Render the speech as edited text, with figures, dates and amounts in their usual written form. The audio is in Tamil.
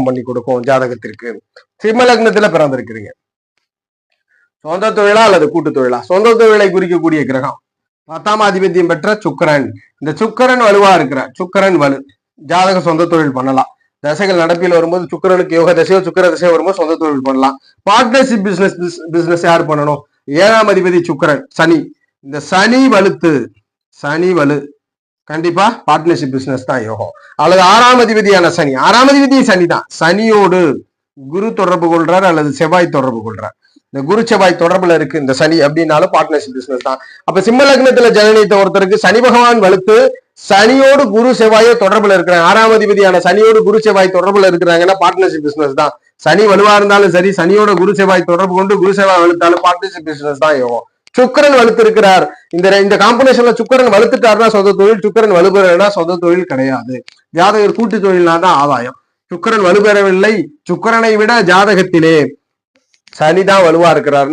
பண்ணி கொடுக்கும் ஜாதகத்திற்கு. சிம்ம லக்னத்துல பிறந்திருக்கிறீங்க. சொந்த தொழிலா அல்லது கூட்டு தொழிலா? சொந்த தொழிலை குறிக்கக்கூடிய கிரகம் 10ஆம் ஆதிபத்தியம் பெற்ற சுக்கிரன். இந்த சுக்கிரன் வலுவா இருக்கிற சுக்கிரன் வலு ஜாதக சொந்த தொழில் பண்ணலாம். தசைகள் நடப்பில் வரும்போது சுக்கிரனுக்கு யோக தசையோ சுக்கிர தசையோ வரும்போது சொந்த தொழில் பண்ணலாம். பார்ட்னர்ஷிப் பிசினஸ் யார் பண்ணணும்? 7ஆம் அதிபதி சுக்கிரன் சனி. இந்த சனி வலு கண்டிப்பா பார்ட்னர்ஷிப் பிசினஸ் தான் யோகம். அல்லது 6ஆம் அதிபதியான சனி, 6ஆம் அதிபதியும் சனி தான். சனியோடு குரு தொடர்பு கொள்றார் அல்லது செவ்வாய் தொடர்பு கொள்றார். இந்த குரு செவ்வாய் தொடர்புல இருக்கு இந்த சனி அப்படின்னாலும் பார்ட்னர்ஷிப் பிசினஸ் தான். அப்ப சிம்ம லக்னத்துல ஜனனித்த ஒருத்தருக்கு சனி பகவான் வலுத்து சனியோடு குரு செவ்வாயோ தொடர்புல இருக்கிறாங்க. 6ஆம் அதிபதியான சனியோடு குரு செவ்வாய் தொடர்புல இருக்கிறாங்கன்னா பார்ட்னர்ஷிப் பிசினஸ் தான். சனி வலுவா இருந்தாலும் சரி, சனியோட குரு செவ்வாய் தொடர்பு கொண்டு குரு செவ்வாய் வலுத்தாலும் பார்ட்னர்ஷிப் பிசினஸ் தான் யோகம். சுக்கிரன் வலுத்து இருக்கிறார். இந்த காம்பினேஷன்ல சுக்கிரன் வலுத்துட்டாருன்னா சொந்த தொழில், சுக்கிரன் வலுப்பெறனா சொந்த தொழில் கிடையாது. ஜாதகர் கூட்டு தொழில்னா தான் ஆதாயம். சுக்கிரன் வலுப்பெறவில்லை, சுக்கிரனை விட ஜாதகத்திலே சனிதான் வலுவா இருக்கிறார்னா